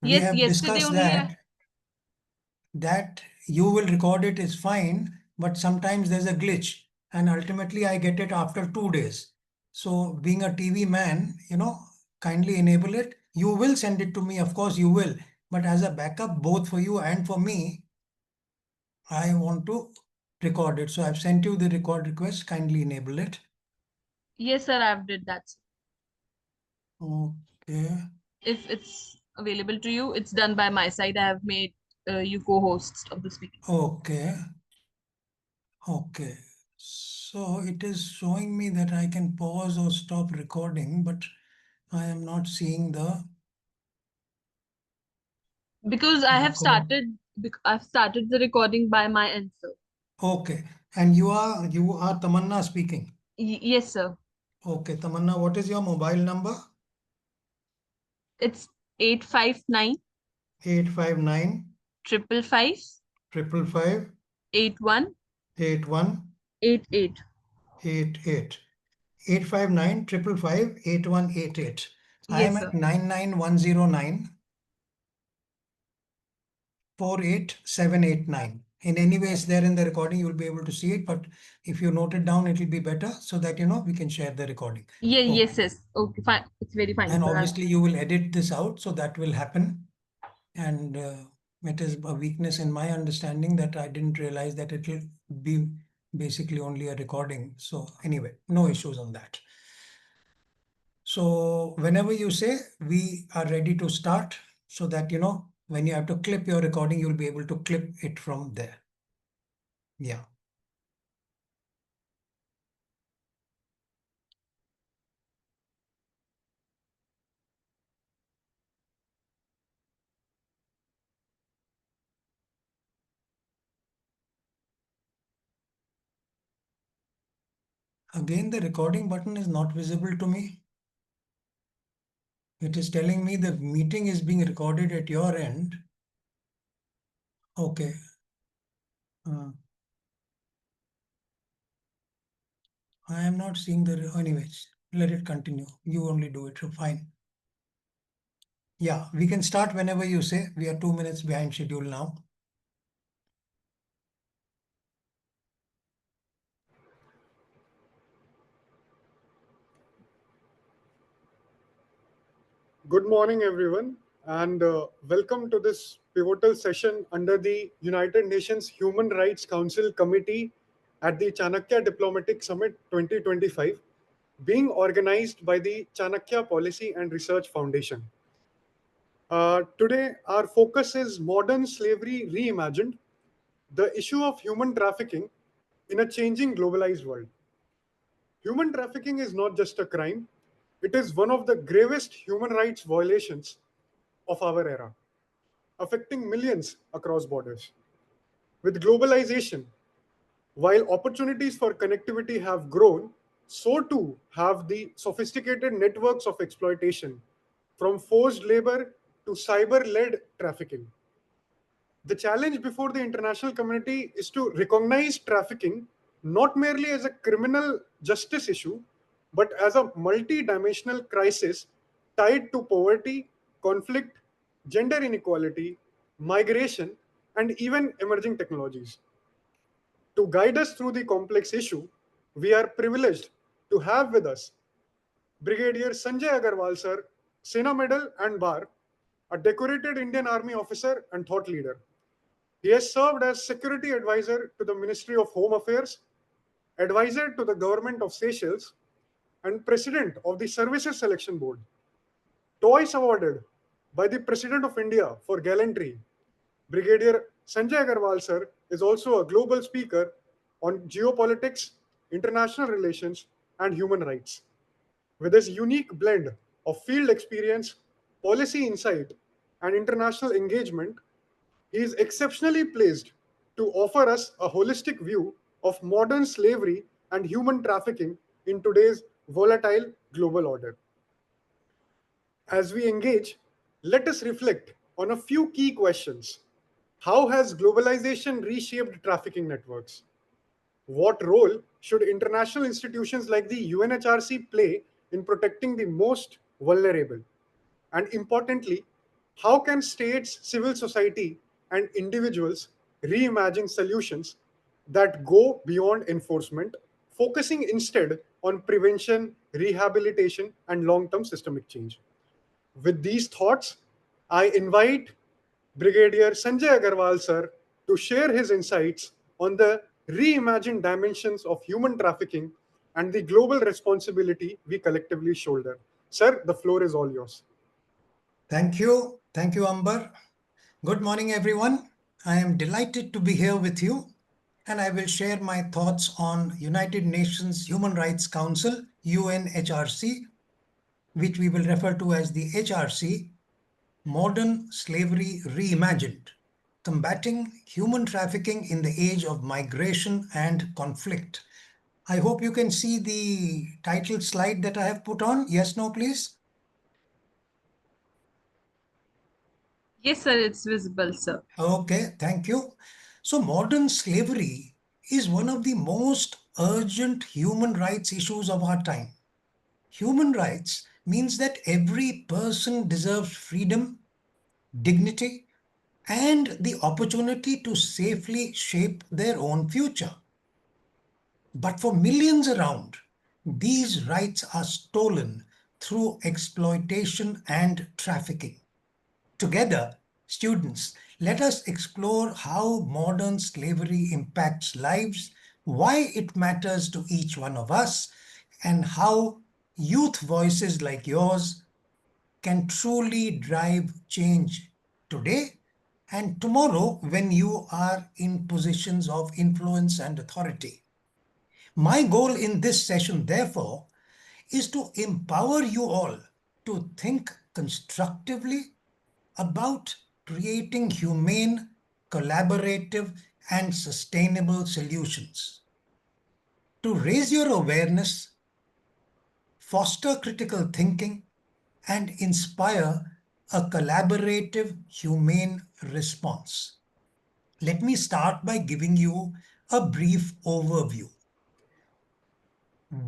We Yes, have yesterday discussed only. that you will record it is fine, but sometimes there's a glitch, and ultimately I get it after 2 days. So being a TV man, kindly enable it. You will send it to me, of course you will, but as a backup, both for you and for me, I want to record it. So I've sent you the record request, kindly enable it. Yes, sir, I've did that. Okay. If it's available to you, it's done by my side. I have made you co-hosts of the speaking. Okay. Okay. So it is showing me that I can pause or stop recording, but I am not seeing the Because I have record. I've started the recording by my end, sir. Okay. And you are Tamanna speaking. Yes, sir. Okay, Tamanna, what is your mobile number? It's 859 859 555 555 81 81 88. 88. 859 555 8188. I am Yes, at sir. 99109 48789. In any way, it's there in the recording, you'll be able to see it. But if you note it down, it'll be better so that we can share the recording. Yeah, Okay. yes. Okay, fine. It's very fine, And sir. obviously, you will edit this out, so that will happen. And it is a weakness in my understanding that I didn't realize that it will be basically only a recording. So anyway, no issues on that. So whenever you say, we are ready to start, so that when you have to clip your recording, you'll be able to clip it from there. Yeah. Again, the recording button is not visible to me. It is telling me the meeting is being recorded at your end. Okay. I am not seeing anyways, let it continue. You only do it, so fine. Yeah, we can start whenever you say. We are 2 minutes behind schedule now. Good morning, everyone, and welcome to this pivotal session under the United Nations Human Rights Council Committee at the Chanakya Diplomatic Summit 2025, being organized by the Chanakya Policy and Research Foundation. Today, our focus is modern slavery reimagined, the issue of human trafficking in a changing globalized world. Human trafficking is not just a crime, it is one of the gravest human rights violations of our era, affecting millions across borders. With globalization, while opportunities for connectivity have grown, so too have the sophisticated networks of exploitation, from forced labor to cyber led trafficking. The challenge before the international community is to recognize trafficking not merely as a criminal justice issue, but as a multi-dimensional crisis tied to poverty, conflict, gender inequality, migration, and even emerging technologies. To guide us through the complex issue, we are privileged to have with us Brigadier Sanjay Aggarwal, sir, Sena Medal and Bar, a decorated Indian Army officer and thought leader. He has served as Security Advisor to the Ministry of Home Affairs, Advisor to the Government of Seychelles, and President of the Services Selection Board. Twice awarded by the President of India for gallantry, Brigadier Sanjay Aggarwal, sir, is also a global speaker on geopolitics, international relations, and human rights. With his unique blend of field experience, policy insight, and international engagement, he is exceptionally placed to offer us a holistic view of modern slavery and human trafficking in today's volatile global order. As we engage, let us reflect on a few key questions. How has globalization reshaped trafficking networks? What role should international institutions like the UNHRC play in protecting the most vulnerable? And importantly, How can states, civil society, and individuals reimagine solutions that go beyond enforcement, focusing instead on prevention, rehabilitation, and long term systemic change? With these thoughts, I invite Brigadier Sanjay Aggarwal sir to share his insights on the reimagined dimensions of human trafficking and the global responsibility we collectively shoulder. Sir, the floor is all yours. Thank you. Thank you, Amber. Good morning, everyone. I am delighted to be here with you, and I will share my thoughts on United Nations Human Rights Council, UNHRC, which we will refer to as the HRC, Modern Slavery Reimagined, Combating Human Trafficking in the Age of Migration and Conflict. I hope you can see the title slide that I have put on. Yes, no, please. Yes, sir, it's visible, sir. Okay, thank you. So, modern slavery is one of the most urgent human rights issues of our time. Human rights means that every person deserves freedom, dignity, and the opportunity to safely shape their own future. But for millions around, these rights are stolen through exploitation and trafficking. Together, students, let us explore how modern slavery impacts lives, why it matters to each one of us, and how youth voices like yours can truly drive change today and tomorrow when you are in positions of influence and authority. My goal in this session, therefore, is to empower you all to think constructively about creating humane, collaborative, and sustainable solutions. To raise your awareness, foster critical thinking, and inspire a collaborative, humane response. Let me start by giving you a brief overview.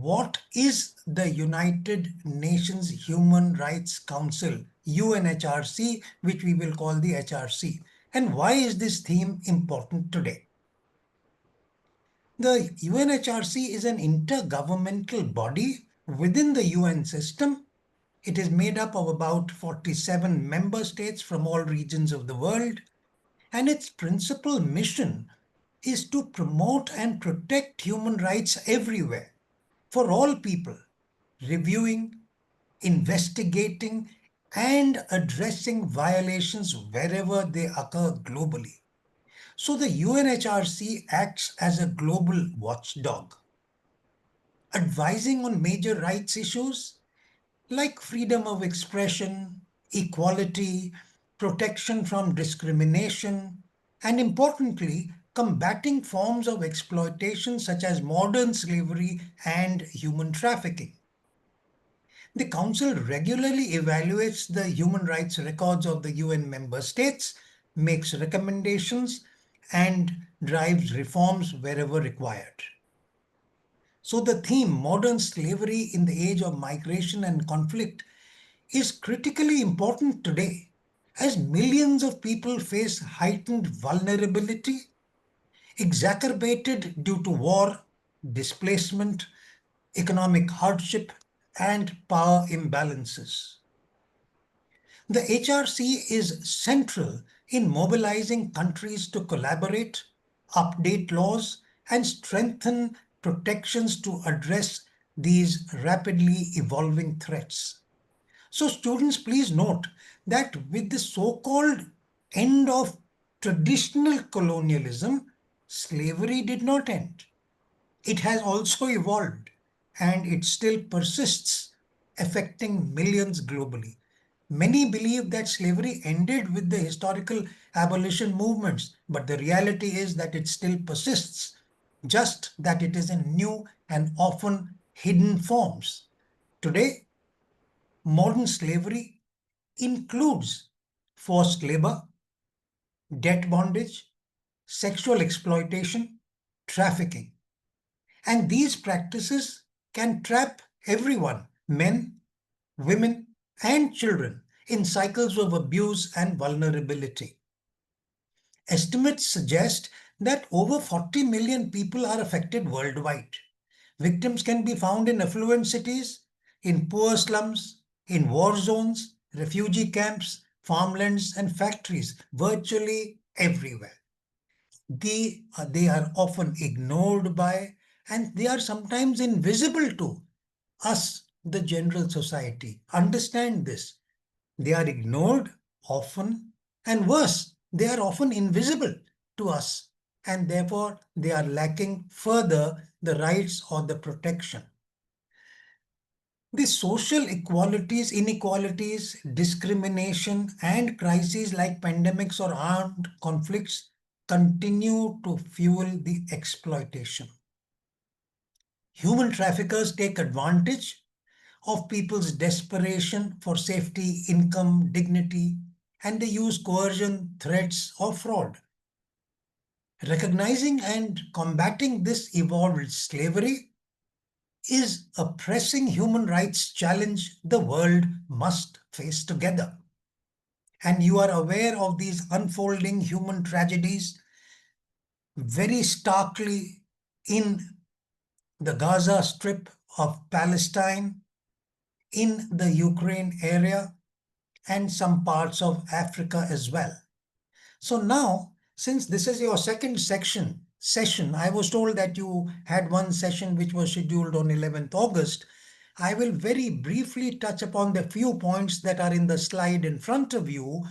What is the United Nations Human Rights Council, UNHRC, which we will call the HRC? And why is this theme important today? The UNHRC is an intergovernmental body within the UN system. It is made up of about 47 member states from all regions of the world, and its principal mission is to promote and protect human rights everywhere for all people, reviewing, investigating, and addressing violations wherever they occur globally. So the UNHRC acts as a global watchdog, advising on major rights issues like freedom of expression, equality, protection from discrimination, and importantly, combating forms of exploitation such as modern slavery and human trafficking. The Council regularly evaluates the human rights records of the UN member states, makes recommendations, and drives reforms wherever required. So the theme, modern slavery in the age of migration and conflict, is critically important today as millions of people face heightened vulnerability, exacerbated due to war, displacement, economic hardship, and power imbalances. The HRC is central in mobilizing countries to collaborate, update laws, and strengthen protections to address these rapidly evolving threats. So, students, please note that with the so-called end of traditional colonialism, slavery did not end. It has also evolved and it still persists, affecting millions globally. Many believe that slavery ended with the historical abolition movements, but the reality is that it still persists, just that it is in new and often hidden forms. Today, modern slavery includes forced labor, debt bondage, sexual exploitation, trafficking. And these practices can trap everyone, men, women, and children, in cycles of abuse and vulnerability. Estimates suggest that over 40 million people are affected worldwide. Victims can be found in affluent cities, in poor slums, in war zones, refugee camps, farmlands, and factories, virtually everywhere. They are often ignored by, and they are sometimes invisible to us, the general society. Understand this. They are ignored often, and worse, they are often invisible to us, and therefore they are lacking further the rights or the protection. The social inequalities, discrimination, and crises like pandemics or armed conflicts continue to fuel the exploitation. Human traffickers take advantage of people's desperation for safety, income, dignity, and they use coercion, threats, or fraud. Recognizing and combating this evolved slavery is a pressing human rights challenge the world must face together. And you are aware of these unfolding human tragedies very starkly in the Gaza Strip of Palestine, in the Ukraine area, and some parts of Africa as well. So now, since this is your second session, I was told that you had one session which was scheduled on 11th August. I will very briefly touch upon the few points that are in the slide in front of you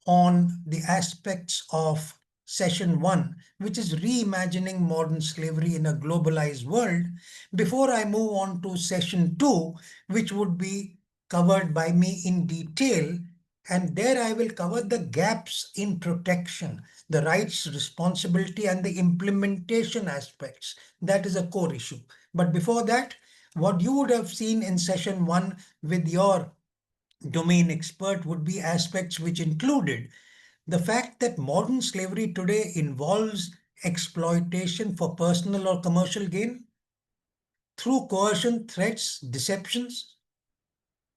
on the aspects of session 1, which is reimagining modern slavery in a globalized world, before I move on to session 2, which would be covered by me in detail. And there I will cover the gaps in protection, the rights, responsibility, and the implementation aspects. That is a core issue. But before that, what you would have seen in session 1 with your domain expert would be aspects which included the fact that modern slavery today involves exploitation for personal or commercial gain through coercion, threats, deceptions,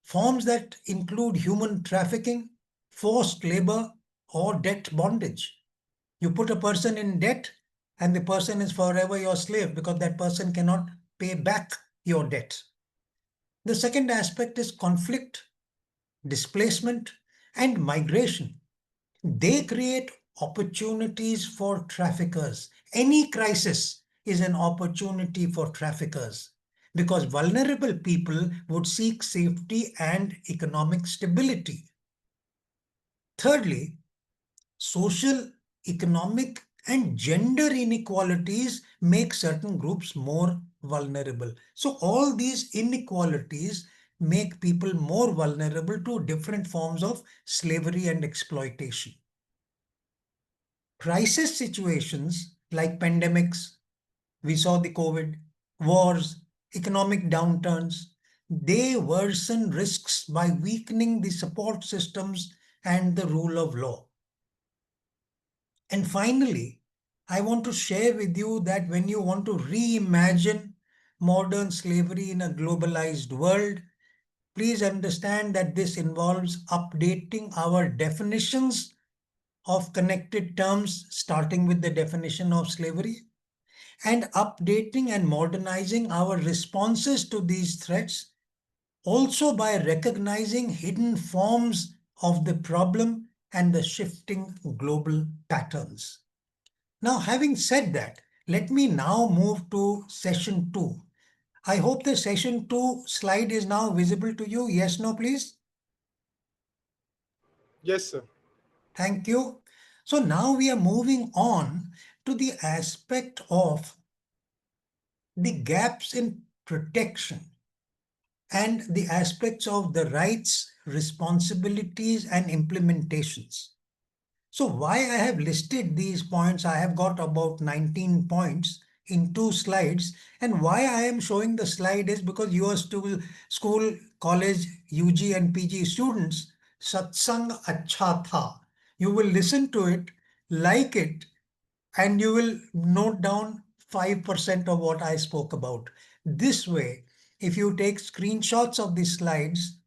forms that include human trafficking, forced labor, or debt bondage. You put a person in debt, and the person is forever your slave because that person cannot pay back your debt. The second aspect is conflict, displacement, and migration. They create opportunities for traffickers. Any crisis is an opportunity for traffickers because vulnerable people would seek safety and economic stability. Thirdly, social, economic, and gender inequalities make certain groups more vulnerable. So all these inequalities make people more vulnerable to different forms of slavery and exploitation. Crisis situations like pandemics, we saw the COVID, wars, economic downturns, they worsen risks by weakening the support systems and the rule of law. And finally, I want to share with you that when you want to reimagine modern slavery in a globalized world, please understand that this involves updating our definitions of connected terms, starting with the definition of slavery, and updating and modernizing our responses to these threats, also by recognizing hidden forms of the problem and the shifting global patterns. Now, having said that, let me now move to session 2. I hope the session 2 slide is now visible to you. Yes, no, please. Yes, sir. Thank you. So now we are moving on to the aspect of the gaps in protection and the aspects of the rights, responsibilities, and implementations. So why I have listed these points, I have got about 19 points in 2 slides. And why I am showing the slide is because you are still school, college, UG and PG students, satsang acha tha. You will listen to it, like it, and you will note down 5% of what I spoke about. This way, if you take screenshots of these slides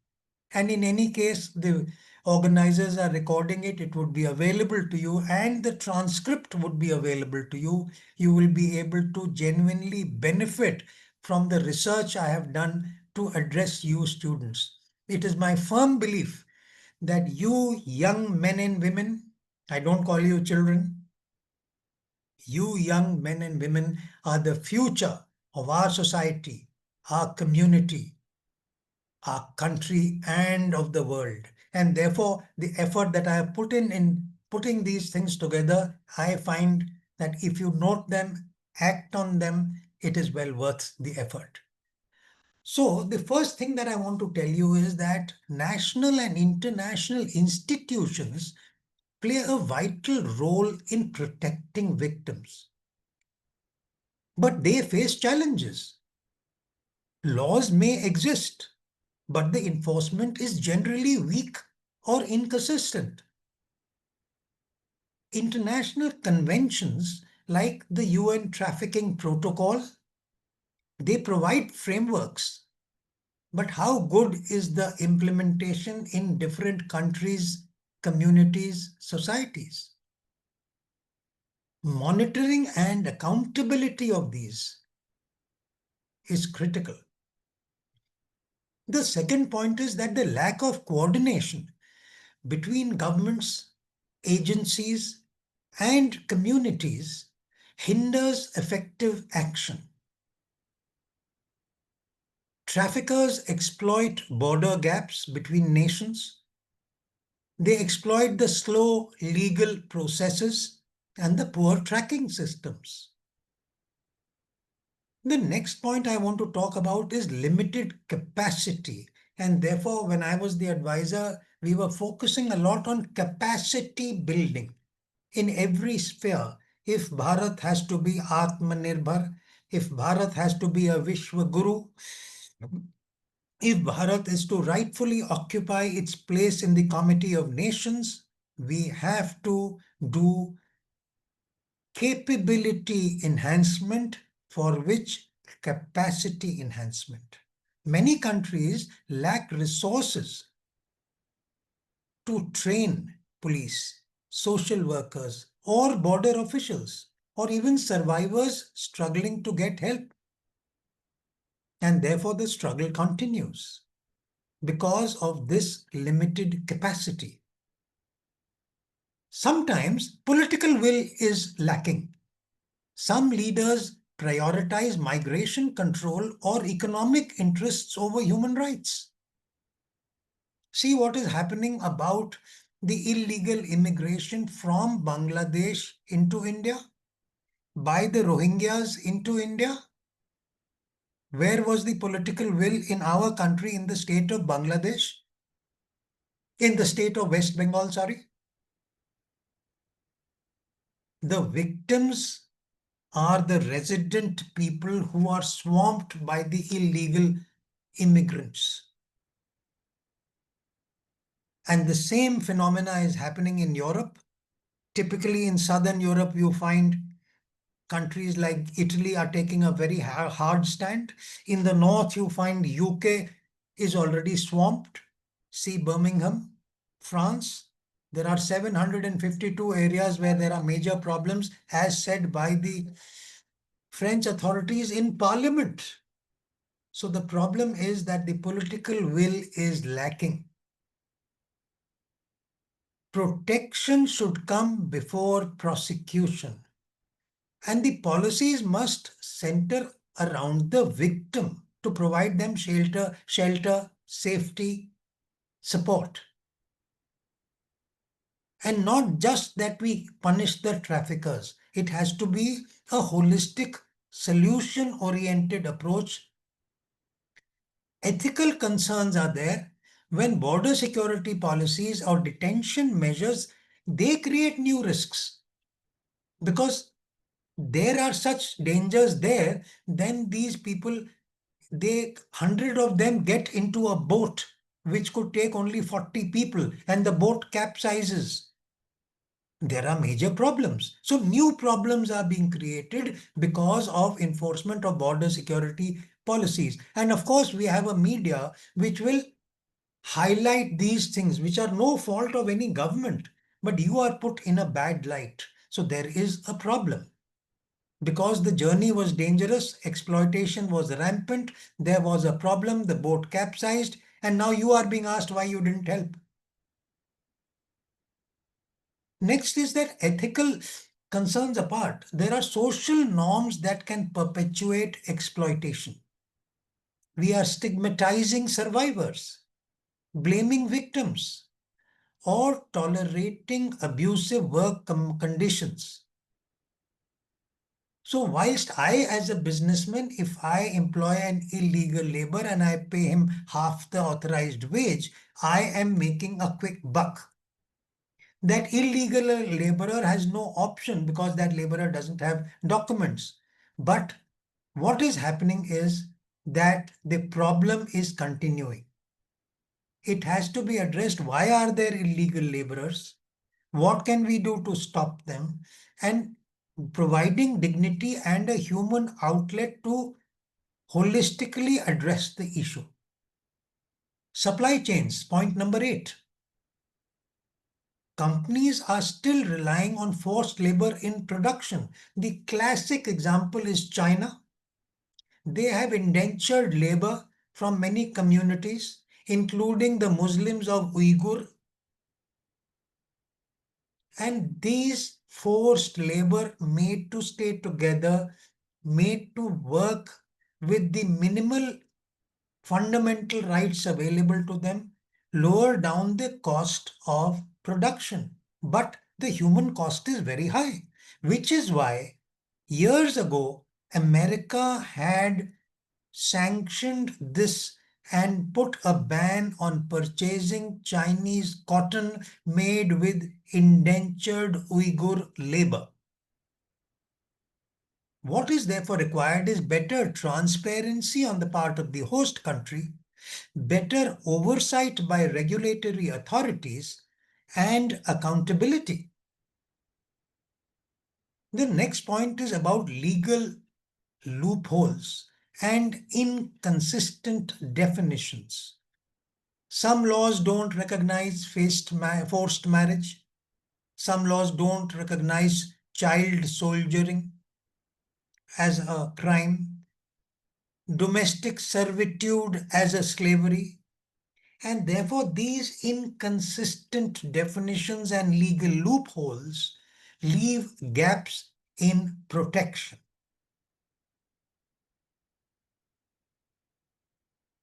And in any case, the organizers are recording it. It would be available to you, and the transcript would be available to you. You will be able to genuinely benefit from the research I have done to address you students. It is my firm belief that you young men and women, I don't call you children, you young men and women are the future of our society, our community, our country, and of the world. And therefore, the effort that I have put in putting these things together, I find that if you note them, act on them, it is well worth the effort. So the first thing that I want to tell you is that national and international institutions play a vital role in protecting victims. But they face challenges. Laws may exist, but the enforcement is generally weak or inconsistent. International conventions like the UN Trafficking Protocol, they provide frameworks. But how good is the implementation in different countries, communities, societies? Monitoring and accountability of these is critical. The second point is that the lack of coordination between governments, agencies, and communities hinders effective action. Traffickers exploit border gaps between nations. They exploit the slow legal processes and the poor tracking systems. The next point I want to talk about is limited capacity. And therefore, when I was the advisor, we were focusing a lot on capacity building in every sphere. If Bharat has to be Atmanirbhar, if Bharat has to be a Vishwa Guru, if Bharat is to rightfully occupy its place in the Committee of Nations, we have to do capability enhancement, for which capacity enhancement. Many countries lack resources to train police, social workers, or border officials, or even survivors struggling to get help. And therefore, the struggle continues because of this limited capacity. Sometimes political will is lacking. Some leaders prioritize migration control or economic interests over human rights. See what is happening about the illegal immigration from Bangladesh into India, by the Rohingyas into India. Where was the political will in our country, in the state of Bangladesh? In the state of West Bengal, sorry. The victims are the resident people who are swamped by the illegal immigrants. And the same phenomena is happening in Europe. Typically in Southern Europe, you find countries like Italy are taking a very hard stand. In the north, you find UK is already swamped. See Birmingham, France. There are 752 areas where there are major problems, as said by the French authorities in parliament. So the problem is that the political will is lacking. Protection should come before prosecution. And the policies must center around the victim to provide them shelter, safety, support. And not just that we punish the traffickers. It has to be a holistic, solution-oriented approach. Ethical concerns are there when border security policies or detention measures, they create new risks. Because there are such dangers there, then these people, 100 of them get into a boat which could take only 40 people and the boat capsizes. There are major problems. So new problems are being created because of enforcement of border security policies. And of course, we have a media which will highlight these things which are no fault of any government, but you are put in a bad light. So there is a problem. Because the journey was dangerous, exploitation was rampant, there was a problem, the boat capsized, and now you are being asked why you didn't help. Next is that ethical concerns apart, there are social norms that can perpetuate exploitation. We are stigmatizing survivors, blaming victims, or tolerating abusive work conditions. So whilst I, as a businessman, if I employ an illegal labor and I pay him half the authorized wage, I am making a quick buck. That illegal laborer has no option because that laborer doesn't have documents. But what is happening is that the problem is continuing. It has to be addressed. Why are there illegal laborers? What can we do to stop them? And providing dignity and a human outlet to holistically address the issue. Supply chains, point number 8. Companies are still relying on forced labor in production. The classic example is China. They have indentured labor from many communities, including the Muslims of Uyghur. And these forced labor made to stay together, made to work with the minimal fundamental rights available to them, lower down the cost of production. But the human cost is very high, which is why years ago, America had sanctioned this and put a ban on purchasing Chinese cotton made with indentured Uyghur labor. What is therefore required is better transparency on the part of the host country, better oversight by regulatory authorities, and accountability. The next point is about legal loopholes and inconsistent definitions. Some laws don't recognize forced marriage. Some laws don't recognize child soldiering as a crime, domestic servitude as a slavery, and therefore these inconsistent definitions and legal loopholes leave gaps in protection.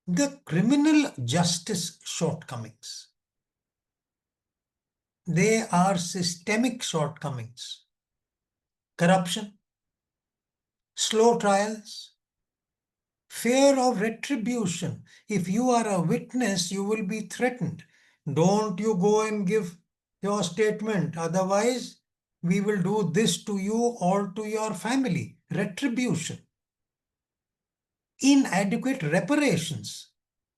The criminal justice shortcomings. They are systemic shortcomings. Corruption, slow trials, fear of retribution. If you are a witness, you will be threatened. Don't you go and give your statement. Otherwise, we will do this to you or to your family. Retribution. Inadequate reparations.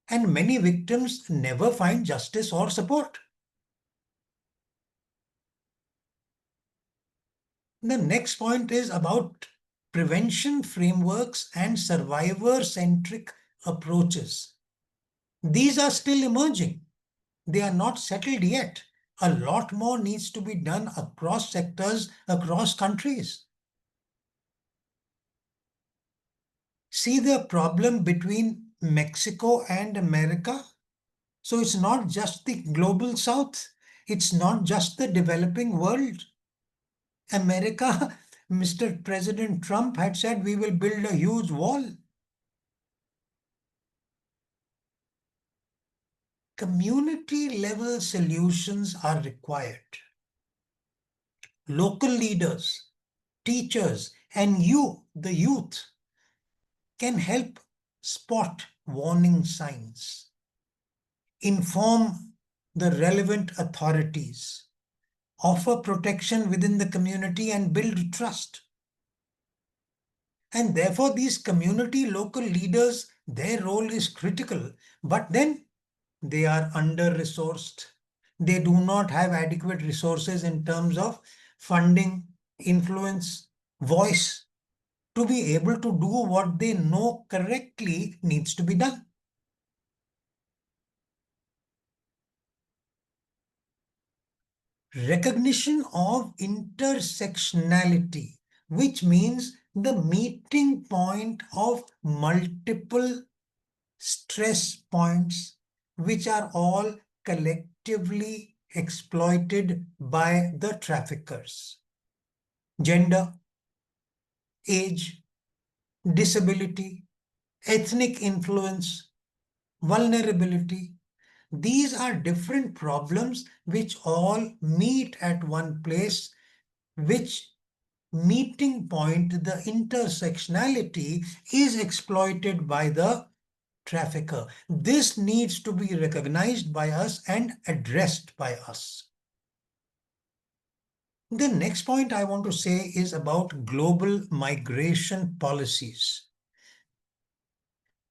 And many victims never find justice or support. The next point is about prevention frameworks and survivor-centric approaches. These are still emerging. They are not settled yet. A lot more needs to be done across sectors, across countries. See the problem between Mexico and America? So it's not just the global south. It's not just the developing world. America, Mr. President Trump had said we will build a huge wall. Community level solutions are required. Local leaders, teachers, and you, the youth, can help spot warning signs, inform the relevant authorities, offer protection within the community, and build trust. And therefore, these community local leaders, their role is critical, but then they are under-resourced. They do not have adequate resources in terms of funding, influence, voice to be able to do what they know correctly needs to be done. recognition of intersectionality, which means the meeting point of multiple stress points, which are all collectively exploited by the traffickers. Gender, age, disability, ethnic influence, vulnerability. These are different problems which all meet at one place, which meeting point, the intersectionality, is exploited by the trafficker. This needs to be recognized by us and addressed by us. The next point I want to say is about global migration policies.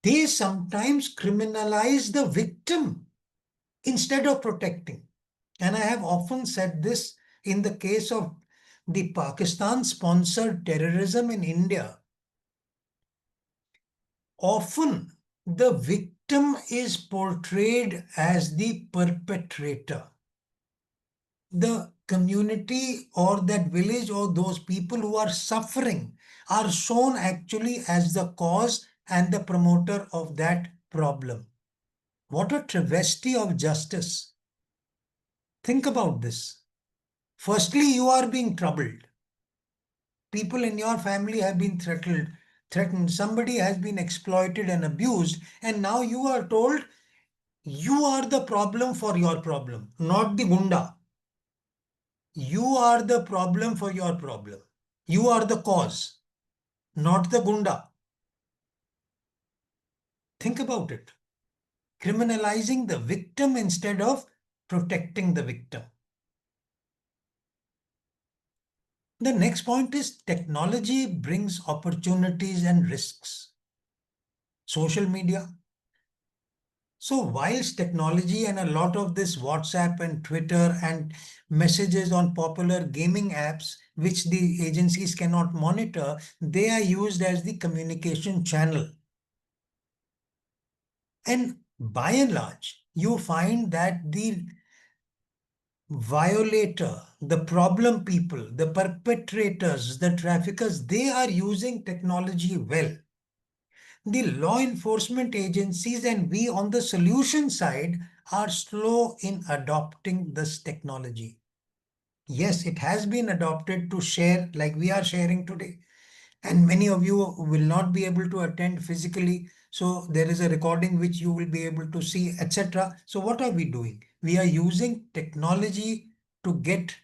They sometimes criminalize the victim instead of protecting. And I have often said this in the case of the Pakistan-sponsored terrorism in India. Often the victim is portrayed as the perpetrator. The community or that village or those people who are suffering are shown actually as the cause and the promoter of that problem. What a travesty of justice. Think about this. Firstly, you are being troubled. People in your family have been threatened. Somebody has been exploited and abused. And now you are told you are the problem for your problem, not the gunda. You are the problem for your problem. You are the cause, not the gunda. Think about it. Criminalizing the victim instead of protecting the victim. The next point is technology brings opportunities and risks. Social media. So whilst technology and a lot of this WhatsApp and Twitter and messages on popular gaming apps, which the agencies cannot monitor, they are used as the communication channel. And by and large, you find that the violator, the problem people, the perpetrators, the traffickers, they are using technology well. The law enforcement agencies and we on the solution side are slow in adopting this technology. Yes, it has been adopted to share like we are sharing today. And many of you will not be able to attend physically. So there is a recording which you will be able to see, etc. So what are we doing? We are using technology to get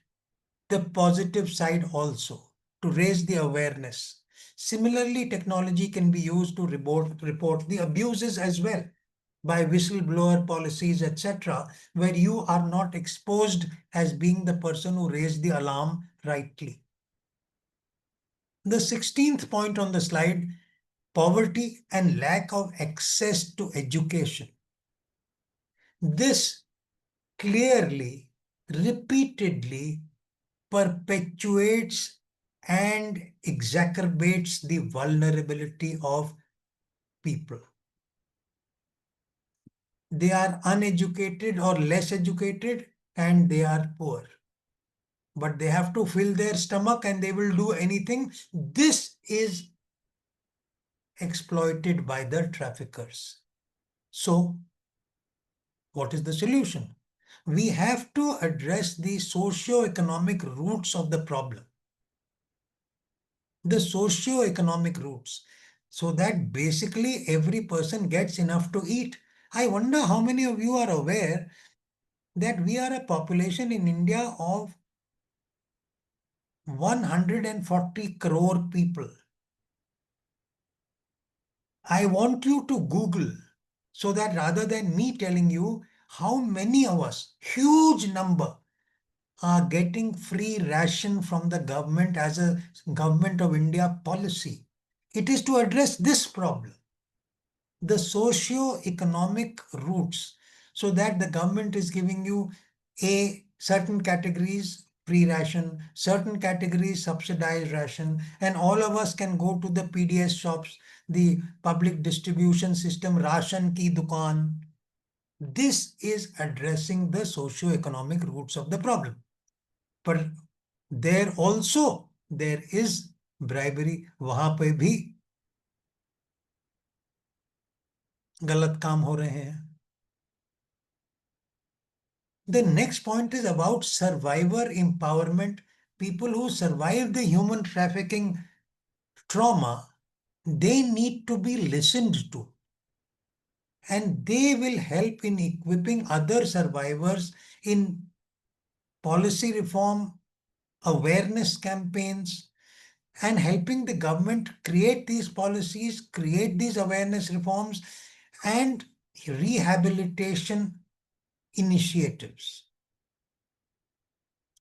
the positive side also, to raise the awareness. Similarly, technology can be used to report the abuses as well by whistleblower policies, etc., where you are not exposed as being the person who raised the alarm rightly. The 16th point on the slide, poverty and lack of access to education. This clearly, repeatedly perpetuates and exacerbates the vulnerability of people. They are uneducated or less educated and they are poor. But they have to fill their stomach and they will do anything. This is exploited by the traffickers. So, what is the solution? We have to address the socio-economic roots of the problem. The socio-economic roots, so that basically every person gets enough to eat. I wonder how many of you are aware that we are a population in India of 140 crore people. I want you to Google so that rather than me telling you how many of us, huge number, are getting free ration from the government as a government of India policy. It is to address this problem, the socio-economic roots, so that the government is giving you certain categories free ration, certain categories subsidized ration, and all of us can go to the PDS shops, the public distribution system, ration ki dukaan. This is addressing the socio-economic roots of the problem. पर there also there is bribery. वहां पे भी गलत काम हो रहे हैं. The next point is about survivor empowerment. People who survive the human trafficking trauma, they need to be listened to. And they will help in equipping other survivors in policy reform, awareness campaigns, and helping the government create these policies, create these awareness reforms, and rehabilitation initiatives.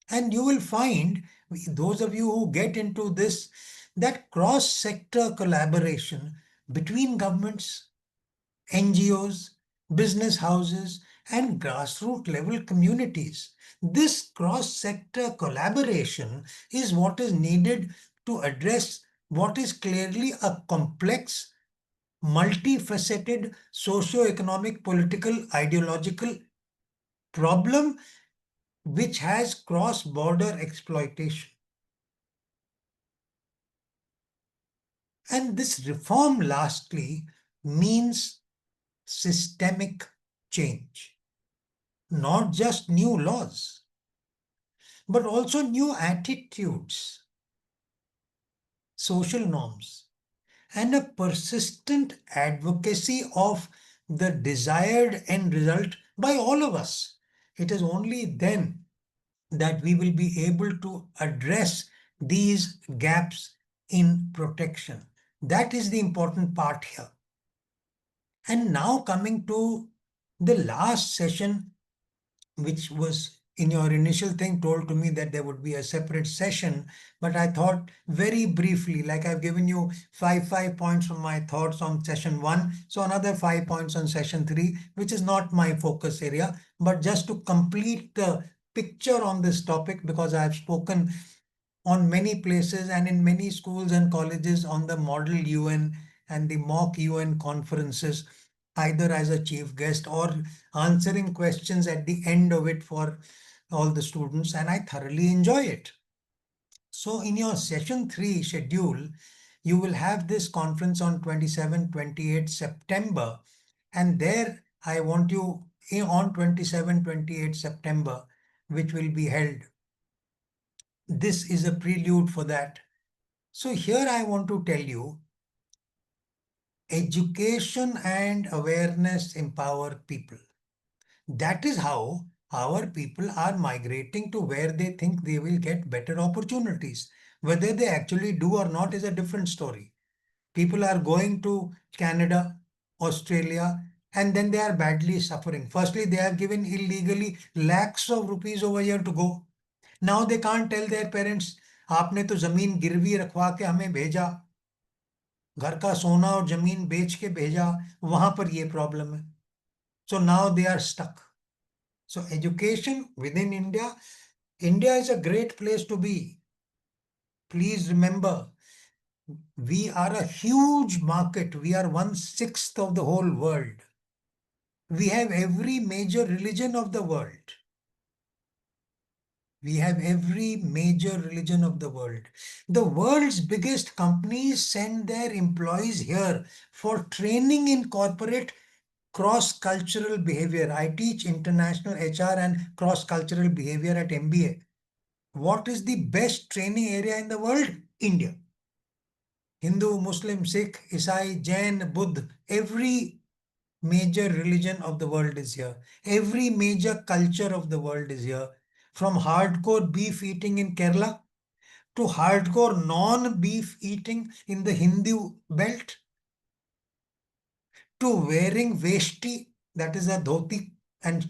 And you will find, those of you who get into this, that cross-sector collaboration between governments, NGOs, business houses, and grassroots level communities. This cross-sector collaboration is what is needed to address what is clearly a complex, multifaceted socio-economic, political, ideological problem which has cross-border exploitation. And this reform, lastly, means systemic change. Not just new laws, but also new attitudes, social norms, and a persistent advocacy of the desired end result by all of us. It is only then that we will be able to address these gaps in protection. That is the important part here. And now coming to the last session, which was in your initial thing told to me that there would be a separate session, but I thought very briefly, like I've given you five points from my thoughts on session 1, so another 5 points on session 3, which is not my focus area, but just to complete the picture on this topic, because I've spoken on many places and in many schools and colleges on the model UN and the mock UN conferences, either as a chief guest or answering questions at the end of it for all the students, and I thoroughly enjoy it. So in your session 3 schedule, you will have this conference on 27-28 September, and there I want you on 27-28 September, which will be held. This is a prelude for that. So here I want to tell you, education and awareness empower people. That is how our people are migrating to where they think they will get better opportunities. Whether they actually do or not is a different story. People are going to Canada, Australia, and then they are badly suffering. Firstly, they have given illegally lakhs of rupees over here to go. Now they can't tell their parents, आपने तो जमीन गिरवी रखवा के हमें भेजा, घर का सोना और जमीन बेच के भेजा, वहां पर ये प्रॉब्लम है. So now they are stuck. So education within India, India is a great place to be. Please remember, we are a huge market. We are 1/6 of the whole world. We have every major religion of the world. We have every major religion of the world. The world's biggest companies send their employees here for training in corporate cross-cultural behavior. I teach international HR and cross-cultural behavior at MBA. What is the best training area in the world? India. Hindu, Muslim, Sikh, Isai, Jain, Buddha, every major religion of the world is here. Every major culture of the world is here. From hardcore beef eating in Kerala to hardcore non-beef eating in the Hindu belt to wearing veshti, that is a dhoti and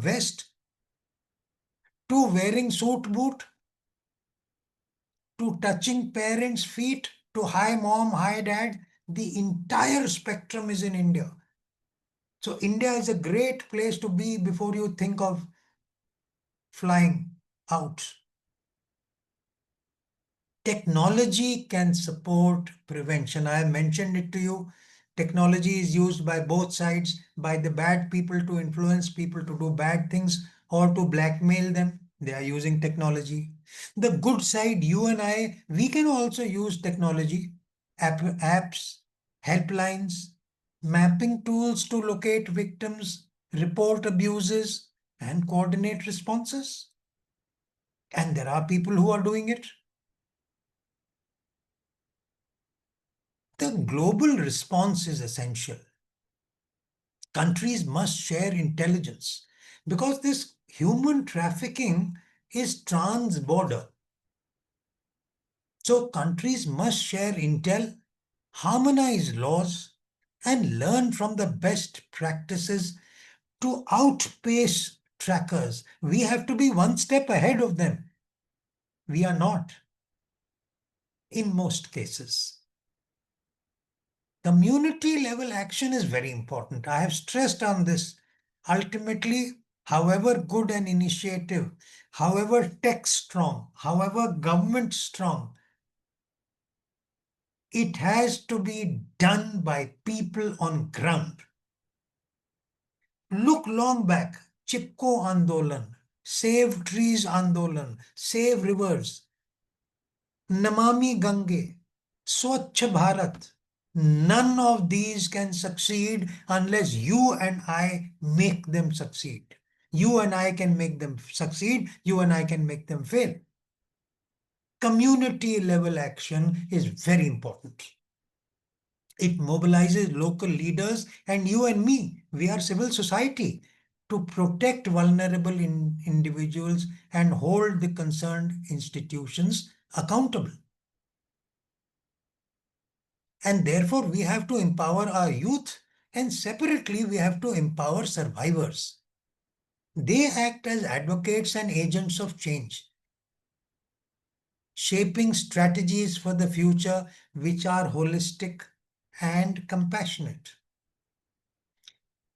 vest, to wearing suit boot, to touching parents' feet, to hi mom, hi dad. The entire spectrum is in India. So India is a great place to be before you think of flying out. Technology can support prevention. I have mentioned it to you. Technology is used by both sides, by the bad people to influence people to do bad things or to blackmail them. They are using technology. The good side, you and I, we can also use technology, apps, helplines, mapping tools to locate victims, report abuses, and coordinate responses. And there are people who are doing it. The global response is essential. Countries must share intelligence because this human trafficking is trans-border. So countries must share intel, harmonize laws, and learn from the best practices to outpace trackers. We have to be one step ahead of them. We are not in most cases. Community level action is very important. I have stressed on this. Ultimately, however good an initiative, however tech strong, however government strong, it has to be done by people on ground. Look long back, Chipko Andolan, Save Trees Andolan, Save Rivers, Namami Gange, Swachh Bharat. None of these can succeed unless you and I make them succeed. You and I can make them succeed. You and I can make them fail. Community level action is very important. It mobilizes local leaders and you and me. We are civil society to protect vulnerable individuals and hold the concerned institutions accountable. And therefore, we have to empower our youth, and separately, we have to empower survivors. They act as advocates and agents of change, shaping strategies for the future which are holistic and compassionate.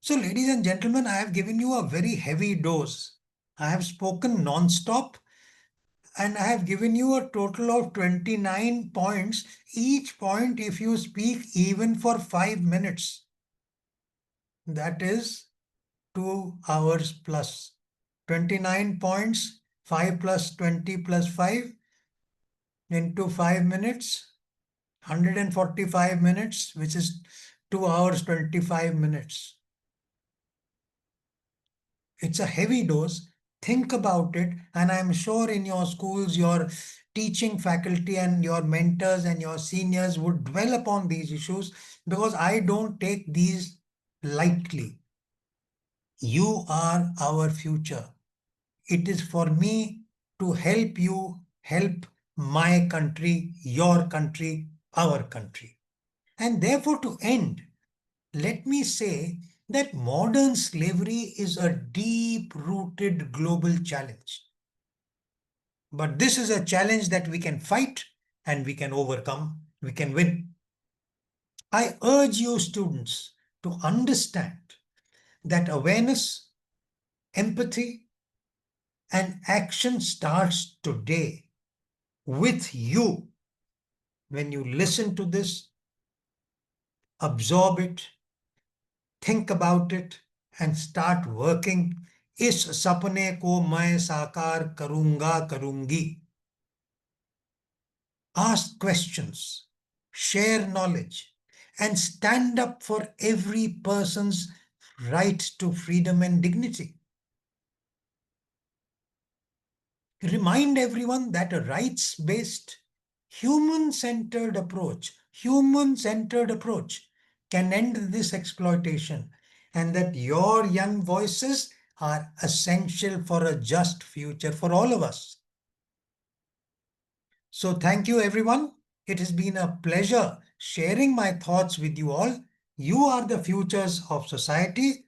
So, ladies and gentlemen, I have given you a very heavy dose. I have spoken non-stop and I have given you a total of 29 points. Each point, if you speak even for 5 minutes, that is 2 hours plus. 29 points, 5 plus 20 plus 5 into 5 minutes, 145 minutes, which is 2 hours 25 minutes. It's a heavy dose. Think about it. And I'm sure in your schools, your teaching faculty and your mentors and your seniors would dwell upon these issues because I don't take these lightly. You are our future. It is for me to help you help my country, your country, our country. And therefore, to end, let me say that modern slavery is a deep-rooted global challenge. But this is a challenge that we can fight and we can overcome, we can win. I urge you students to understand that awareness, empathy, and action starts today with you. When you listen to this, absorb it, think about it, and start working. इस सपने को मैं साकार करूंगा करूंगी. Ask questions, share knowledge, and stand up for every person's right to freedom and dignity. Remind everyone that a rights-based, human-centered approach can end this exploitation, and that your young voices are essential for a just future for all of us. So thank you, everyone. It has been a pleasure sharing my thoughts with you all. You are the futures of society.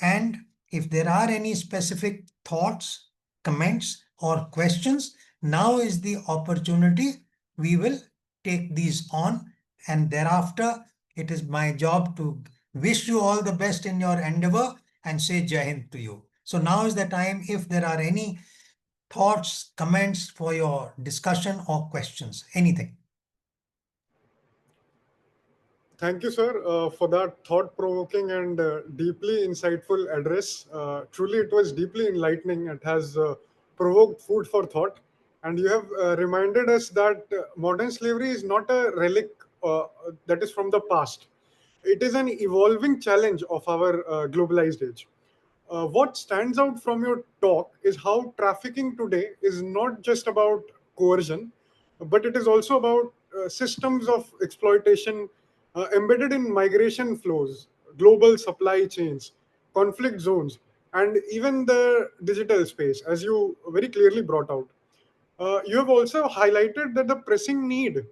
And if there are any specific thoughts, comments, or questions, now is the opportunity. We will take these on. And thereafter, it is my job to wish you all the best in your endeavor and say Jai Hind to you. So now is the time if there are any thoughts, comments for your discussion or questions, anything. Thank you, sir, for that thought-provoking and deeply insightful address. Truly, it was deeply enlightening. It has provoked food for thought, and you have reminded us that modern slavery is not a relic that is from the past. It is an evolving challenge of our globalized age. What stands out from your talk is how trafficking today is not just about coercion, but it is also about systems of exploitation embedded in migration flows, global supply chains, conflict zones, and even the digital space, as you very clearly brought out. You have also highlighted that the pressing need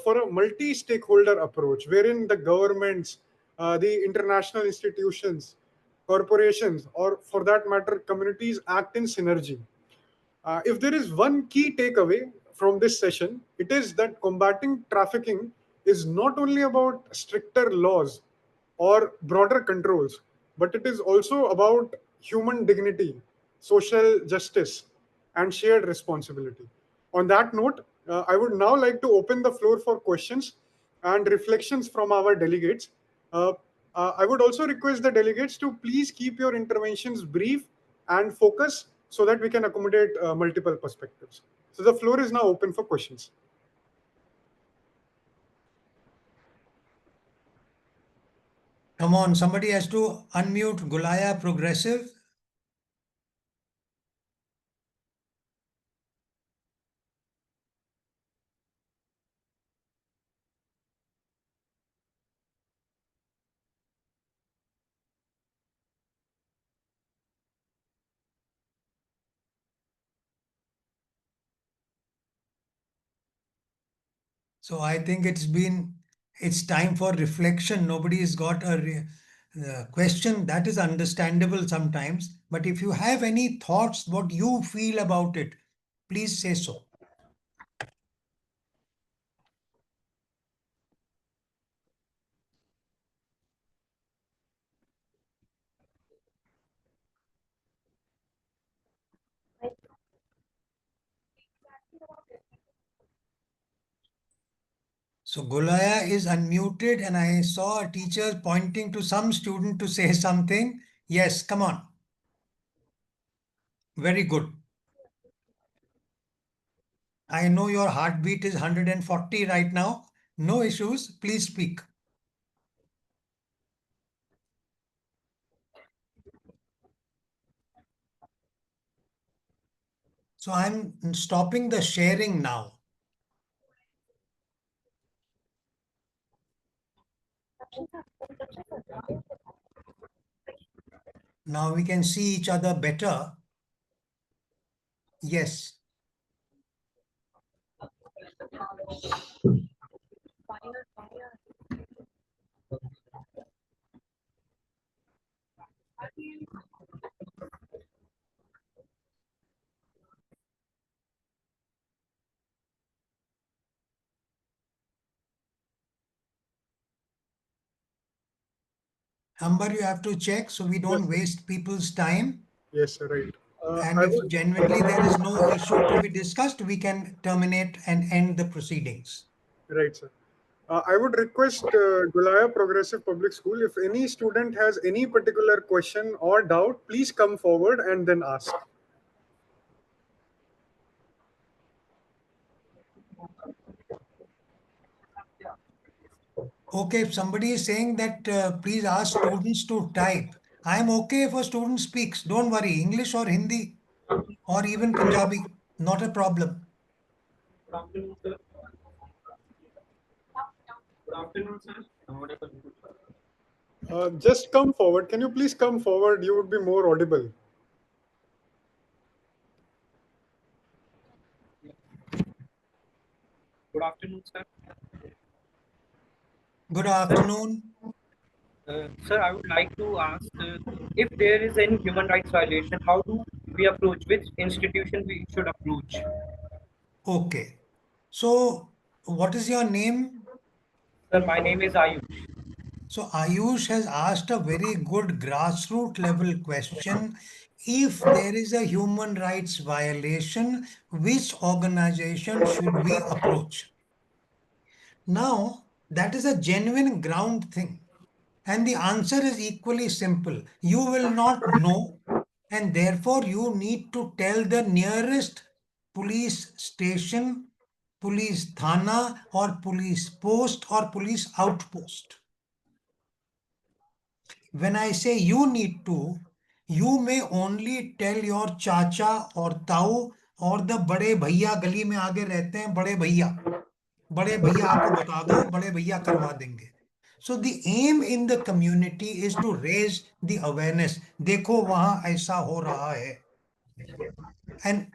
for a multi stakeholder approach, wherein the governments, the international institutions, corporations, or for that matter, communities act in synergy. If there is one key takeaway from this session, it is that combating trafficking is not only about stricter laws or broader controls, but it is also about human dignity, social justice, and shared responsibility. On that note, I would now like to open the floor for questions and reflections from our delegates. Uh, I would also request the delegates to please keep your interventions brief and focus so that we can accommodate multiple perspectives. So the floor is now open for questions. Come on, somebody has to unmute Gulaya Progressive. So I think it's time for reflection. Nobody's got a question. That is understandable sometimes. But if you have any thoughts, what you feel about it, please say so. So Gulaya is unmuted and I saw a teacher pointing to some student to say something. Yes, come on. Very good. I know your heartbeat is 140 right now. No issues. Please speak. So I'm stopping the sharing now. Now we can see each other better. Yes. Amber, you have to check so we don't Yes, waste people's time. yes, right. And I if would, genuinely there is no issue to be discussed, we can terminate and end the proceedings. right, sir. I would request Gulaya Progressive Public School, if any student has any particular question or doubt, please come forward and then ask. Okay, if somebody is saying that please ask students to type, I'm okay if a student speaks. Don't worry, English or Hindi or even Punjabi, not a problem. Good afternoon, sir. Good afternoon, sir. Just come forward. Can you please come forward? You would be more audible. Good afternoon, sir. Good afternoon. Sir, I would like to ask if there is any human rights violation, how do we approach, which institution we should approach? Okay. So, what is your name? Sir, my name is Ayush. So, Ayush has asked a very good grassroots level question. If there is a human rights violation, which organization should we approach? Now, that is a genuine ground thing. And the answer is equally simple. You will not know And therefore you need to tell the nearest police station, police thana, or police post or police outpost. When I say you need to, you may only tell your chacha or tau or the बड़े भैया गली में आगे रहते हैं बड़े भैया आपको बता दो बड़े भैया करवा देंगे. So the aim in the community is to raise the awareness. देखो वहां ऐसा हो रहा है. And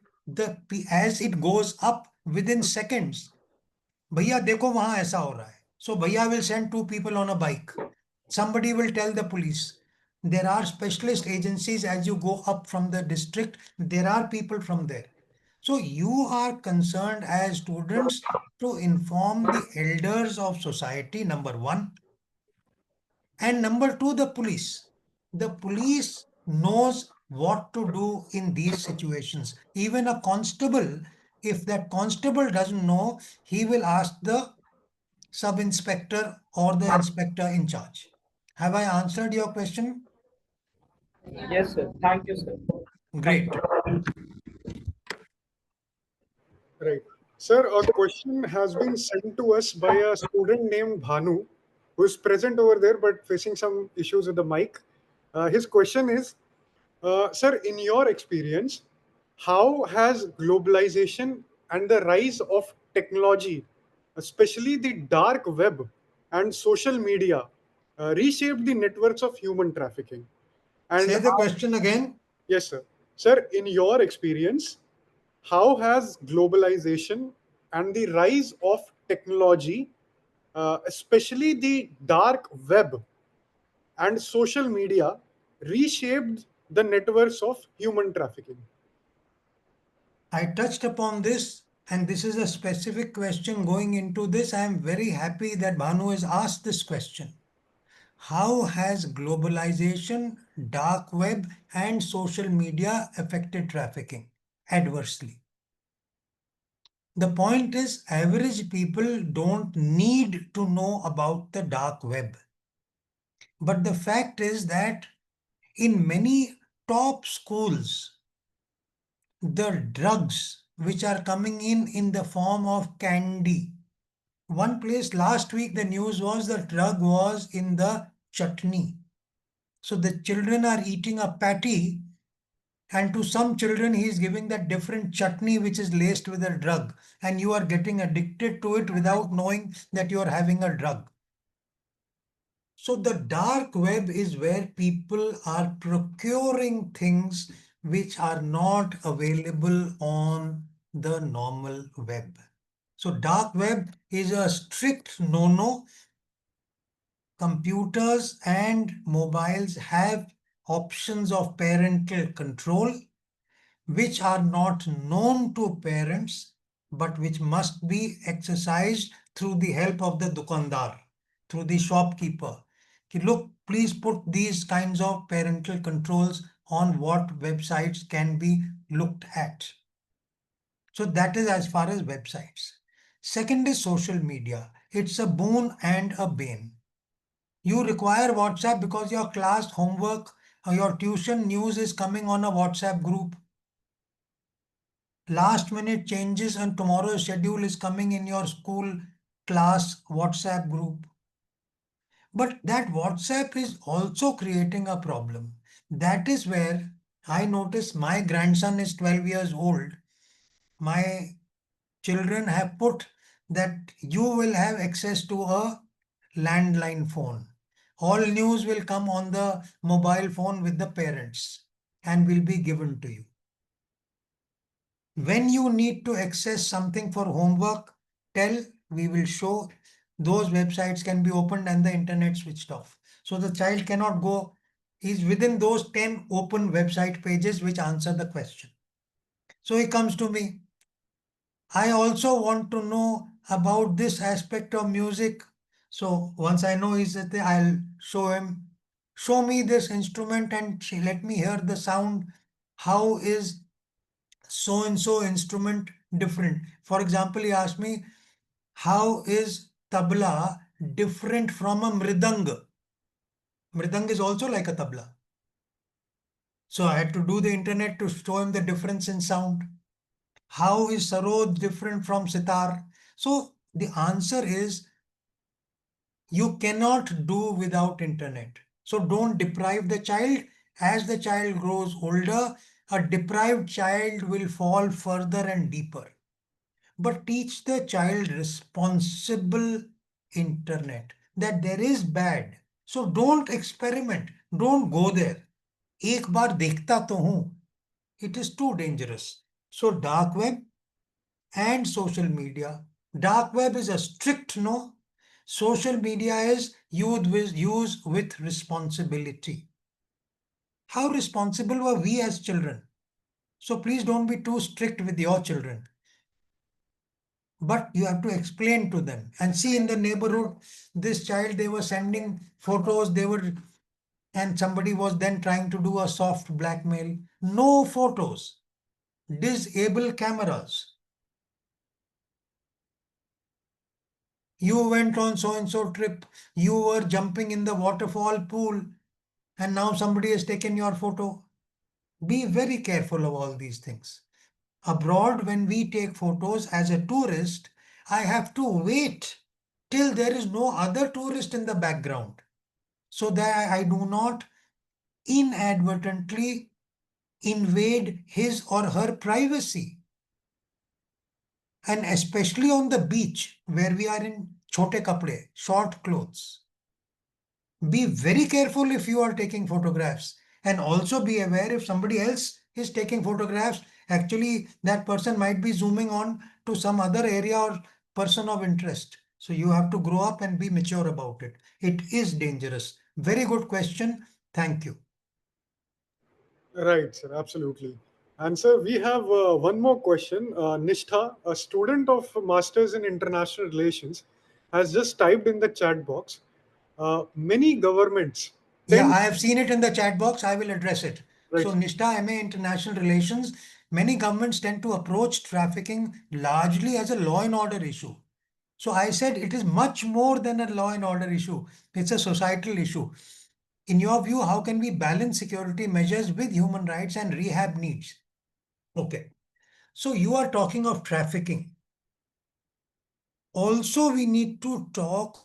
as it goes up within seconds, भैया देखो वहां ऐसा हो रहा है. So भैया will send 2 people on a bike. Somebody will tell the police. There are specialist agencies as you go up from the district. There are people from there. So you are concerned as students to inform the elders of society, number one. And number two, the police. The police knows what to do in these situations. Even a constable, if that constable doesn't know, he will ask the sub-inspector or the inspector in charge. Have I answered your question? Yes, sir. Thank you, sir. Great. Right. Sir, a question has been sent to us by a student named Bhanu, who is present over there but facing some issues with the mic. His question is, sir, in your experience, how has globalization and the rise of technology, especially the dark web and social media, reshaped the networks of human trafficking? And Say the question again. yes, sir. Sir, in your experience, how has globalization and the rise of technology, especially the dark web and social media, reshaped the networks of human trafficking? I touched upon this, and this is a specific question going into this. I am very happy that Bhanu has asked this question. How has globalization, dark web, and social media affected trafficking adversely? The point is, average people don't need to know about the dark web. But the fact is that in many top schools, the drugs which are coming in the form of candy. One place last week, the news was the drug was in the chutney. So the children are eating a patty, and to some children, he is giving that different chutney which is laced with a drug, and you are getting addicted to it without knowing that you are having a drug. So the dark web is where people are procuring things which are not available on the normal web. So dark web is a strict no-no. Computers and mobiles have options of parental control which are not known to parents but which must be exercised through the help of the dukandar, through the shopkeeper. Look, please put these kinds of parental controls on what websites can be looked at. So that is as far as websites. Second is social media. It's a boon and a bane. You require WhatsApp because your class homework or your tuition news is coming on a WhatsApp group. Last minute changes and tomorrow's schedule is coming in your school class WhatsApp group. But that WhatsApp is also creating a problem. That is where I notice my grandson is 12 years old. My children have put that you will have access to a landline phone. All news will come on the mobile phone with the parents and will be given to you. When you need to access something for homework, we will show those websites can be opened and the internet switched off. So the child cannot go, he's within those 10 open website pages which answer the question. So he comes to me. I also want to know about this aspect of music. So once I know he's at there, I'll show him, show me this instrument and let me hear the sound. How is so and so instrument different? For example, he asked me, how is tabla different from a mridang? Mridang is also like a tabla. So I had to do the internet to show him the difference in sound. How is sarod different from sitar? So the answer is you cannot do without internet. So don't deprive the child. As the child grows older, a deprived child will fall further and deeper. But teach the child responsible internet, that there is bad. So don't experiment. Don't go there. एक बार देखता तो हूं. It is too dangerous. So dark web and social media. Dark web is a strict no. Social media is use with responsibility. How responsible were we as children? So please don't be too strict with your children. But you have to explain to them. And see, in the neighborhood, this child, they were sending photos, and somebody was then trying to do a soft blackmail. No photos. Disable cameras. You went on so-and-so trip. You were jumping in the waterfall pool, and now somebody has taken your photo. Be very careful of all these things. Abroad, when we take photos as a tourist, I have to wait till there is no other tourist in the background, so that I do not inadvertently invade his or her privacy. And especially on the beach, where we are in chote kapde, short clothes. Be very careful if you are taking photographs, and also be aware if somebody else is taking photographs, actually that person might be zooming on to some other area or person of interest. So you have to grow up and be mature about it. It is dangerous. Very good question. Thank you. Right, sir, absolutely. And sir, we have one more question. Nishtha, a student of Masters in International Relations, has just typed in the chat box. Many governments Yeah, tend, I have seen it in the chat box. I will address it. right, So, Nishta, MA International Relations, many governments tend to approach trafficking largely as a law and order issue. So, I said it is much more than a law and order issue. It's a societal issue. In your view, how can we balance security measures with human rights and rehab needs? Okay. So, you are talking of trafficking. Also, we need to talk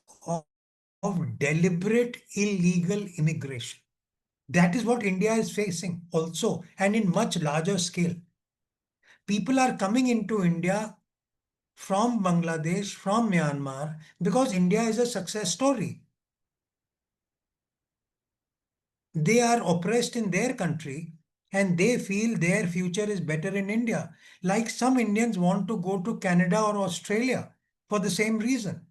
of deliberate illegal immigration. That is what India is facing also, and in much larger scale. People are coming into India from Bangladesh, from Myanmar, because India is a success story. They are oppressed in their country and they feel their future is better in India. Like some Indians want to go to Canada or Australia for the same reason.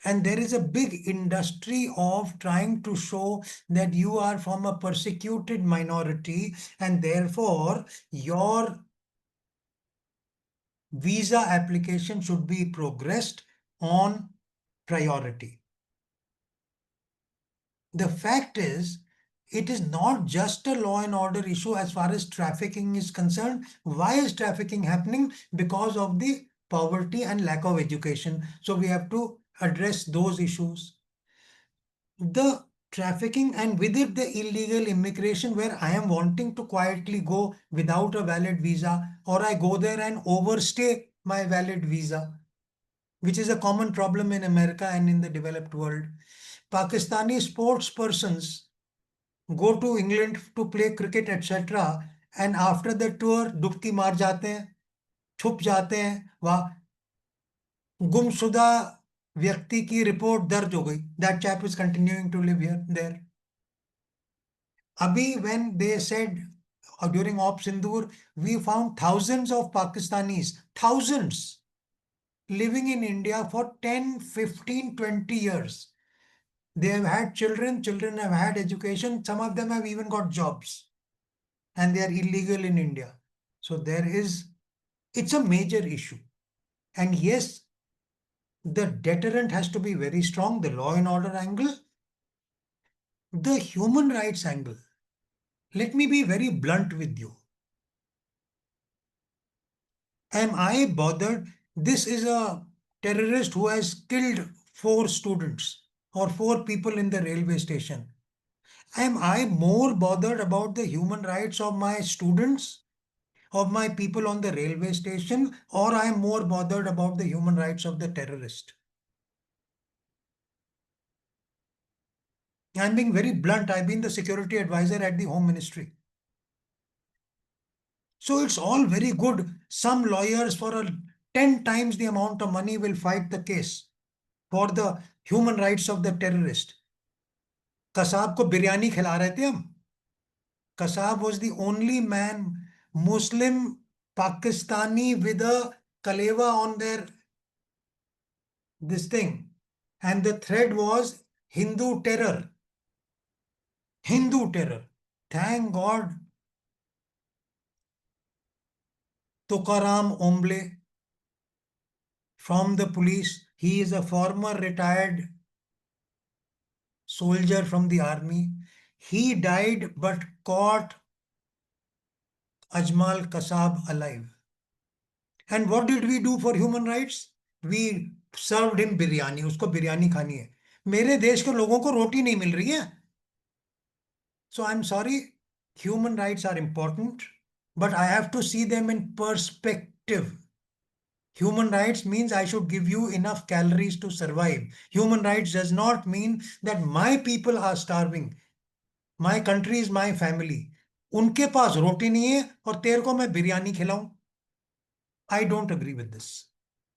And there is a big industry of trying to show that you are from a persecuted minority and therefore your visa application should be progressed on priority. The fact is, it is not just a law and order issue as far as trafficking is concerned. Why is trafficking happening? Because of the poverty and lack of education. So we have to address those issues. The trafficking and with it the illegal immigration, where I am wanting to quietly go without a valid visa, or I go there and overstay my valid visa, which is a common problem in America and in the developed world. Pakistani sports persons go to England to play cricket, etc. And after the tour, डुबकी मार जाते हैं, छुप जाते हैं, वहाँ गुमशुदा व्यक्ति की रिपोर्ट दर्ज हो गई. That chap is continuing to live here, there. Abhi, when they said during Op Sindoor, we found thousands of Pakistanis, thousands, living in India for 10, 15, 20 years. They have had children, children have had education, some of them have even got jobs, and they are illegal in India. So it's a major issue. And yes, the deterrent has to be very strong, the law and order angle, the human rights angle. Let me be very blunt with you. Am I bothered? This is a terrorist who has killed 4 students or 4 people in the railway station. Am I more bothered about the human rights of my students, of my people on the railway station, or I am more bothered about the human rights of the terrorist? I'm being very blunt. I've been the security advisor at the Home Ministry. So it's all very good. Some lawyers for 10 times the amount of money will fight the case for the human rights of the terrorist. Kasab ko biryani khila rahe the hum. Kasab was the only man, Muslim Pakistani, with a kaleva on their this thing. And the thread was Hindu terror. Hindu terror. Thank God. Tukaram Omble from the police. He is a former retired soldier from the army. He died but caught Ajmal Kasab alive. And what did we do for human rights? We served him biryani. उसको बिरयानी खानी है. मेरे देश के लोगों को रोटी नहीं मिल रही है. So I'm sorry, human rights are important, but I have to see them in perspective. Human rights means I should give you enough calories to survive. Human rights does not mean that my people are starving. My country is my family. उनके पास रोटी नहीं है और तेरे को मैं biryani खिलाऊं. I don't agree with this.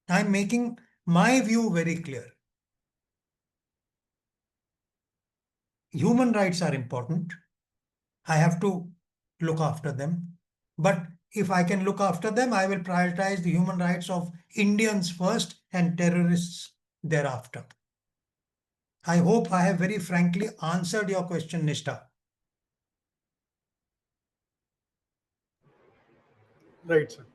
I'm making my view very clear. Human rights are important. I have to look after them. But if I can look after them, I will prioritize the human rights of Indians first and terrorists thereafter. I hope I have very frankly answered your question, Nishtha. Right, sir.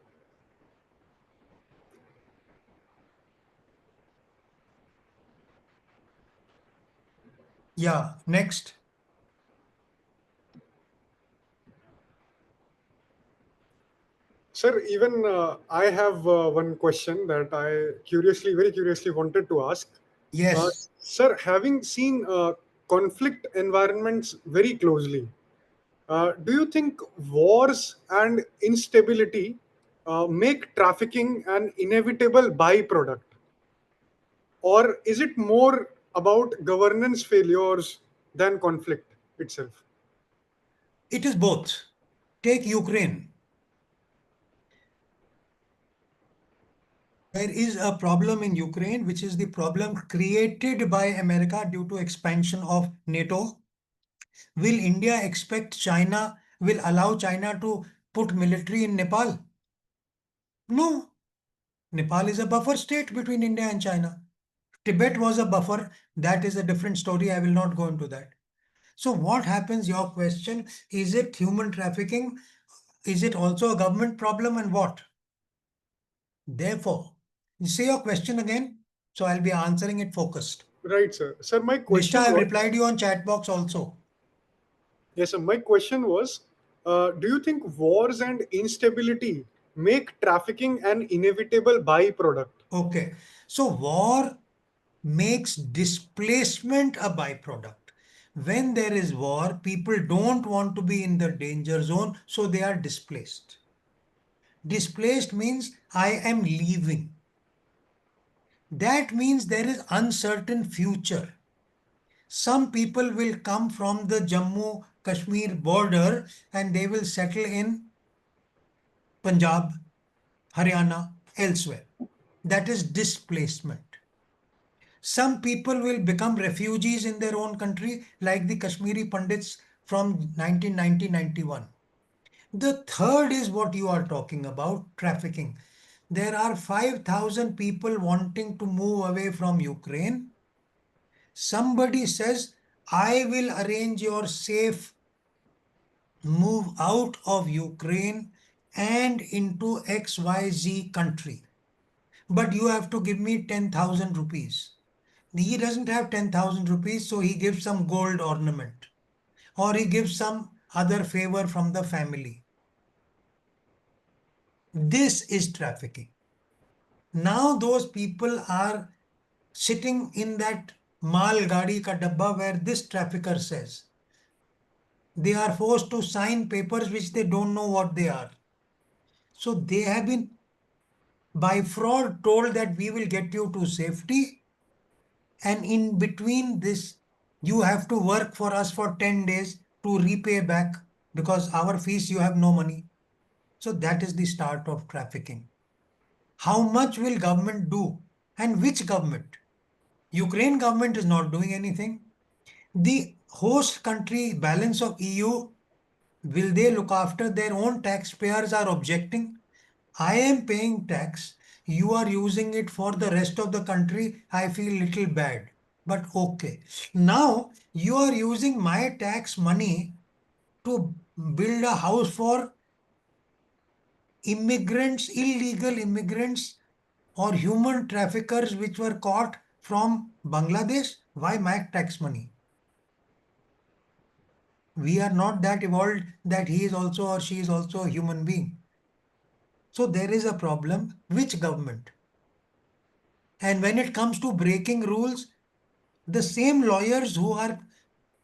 Yeah, next. Sir, even I have one question that I very curiously wanted to ask. Yes. Sir, having seen conflict environments very closely, do you think wars and instability make trafficking an inevitable byproduct? Or is it more about governance failures than conflict itself? It is both. Take Ukraine. There is a problem in Ukraine, which is the problem created by America due to expansion of NATO. Will India expect China, will allow China to put military in Nepal? No. Nepal is a buffer state between India and China. Tibet was a buffer. That is a different story. I will not go into that. So what happens, your question, is it human trafficking? Is it also a government problem and what? Therefore, you say your question again, so I'll be answering it focused. Right, sir. Sir, my Nishtha, question I have was, replied you on chat box also. yes, sir. My question was, do you think wars and instability make trafficking an inevitable byproduct? Okay. So war makes displacement a byproduct. When there is war, people don't want to be in the danger zone, so they are displaced. Displaced means I am leaving. That means there is uncertain future. Some people will come from the Jammu Kashmir border and they will settle in Punjab, Haryana, elsewhere. That is displacement. Some people will become refugees in their own country, like the Kashmiri Pandits from 1990-91. The third is what you are talking about, trafficking. There are 5,000 people wanting to move away from Ukraine. Somebody says, I will arrange your safe move out of Ukraine and into XYZ country. But you have to give me 10,000 rupees. He doesn't have 10,000 rupees, so he gives some gold ornament or he gives some other favor from the family. This is trafficking. Now those people are sitting in that mal gadi ka dabba where this trafficker says, they are forced to sign papers which they don't know what they are. So they have been by fraud told that we will get you to safety, and in between this you have to work for us for 10 days to repay back, because our fees you have no money. So that is the start of trafficking. How much will government do, and which government? Ukraine government is not doing anything. The host country balance of EU, will they look after their own taxpayers are objecting? I am paying tax. You are using it for the rest of the country. I feel little bad, but okay. Now you are using my tax money to build a house for immigrants, illegal immigrants, or human traffickers which were caught from Bangladesh. Why my tax money? We are not that evolved that he is also or she is also a human being. So there is a problem. Which government? And when it comes to breaking rules, the same lawyers who are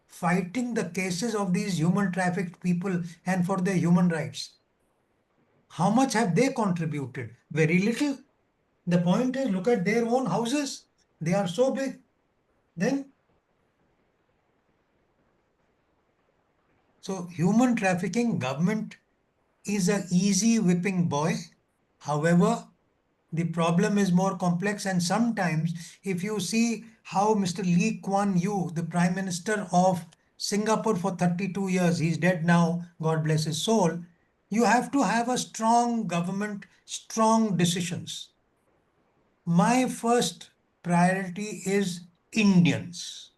fighting the cases of these human trafficked people and for their human rights, how much have they contributed? Very little. The point is, look at their own houses. They are so big. Then, so human trafficking, government is a easy whipping boy. However, the problem is more complex, and sometimes if you see how Mr. Lee Kuan Yew, the Prime Minister of Singapore for 32 years, he's dead now, God bless his soul, you have to have a strong government, strong decisions. My first priority is Indians.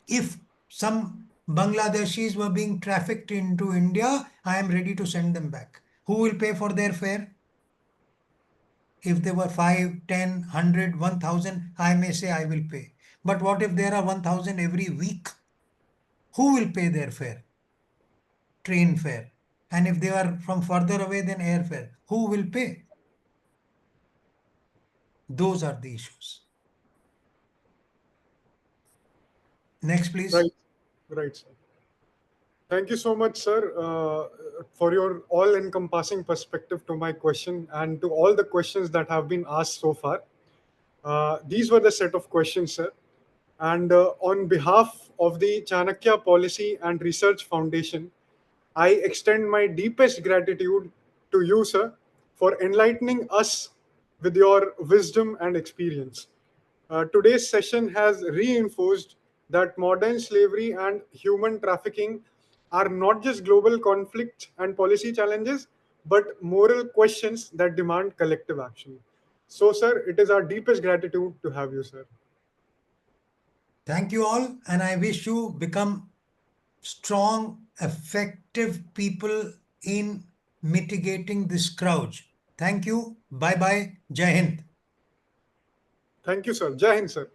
If some Bangladeshis were being trafficked into India, I am ready to send them back. Who will pay for their fare? If they were 5, 10, 100, 1,000, I may say I will pay. But what if there are 1,000 every week? Who will pay their fare? Train fare. And if they are from further away than airfare, who will pay? Those are the issues. Next, please. Right, right, sir. Thank you so much, sir, for your all-encompassing perspective to my question and to all the questions that have been asked so far. These were the set of questions, sir. And on behalf of the Chanakya Policy and Research Foundation, I extend my deepest gratitude to you, sir, for enlightening us with your wisdom and experience. Today's session has reinforced that modern slavery and human trafficking are not just global conflicts and policy challenges, but moral questions that demand collective action. So, sir, it is our deepest gratitude to have you, sir. Thank you all, and I wish you become strong, effective people in mitigating this scourge. Thank you. Bye bye. Jai Hind. Thank you, sir. Jai Hind, sir.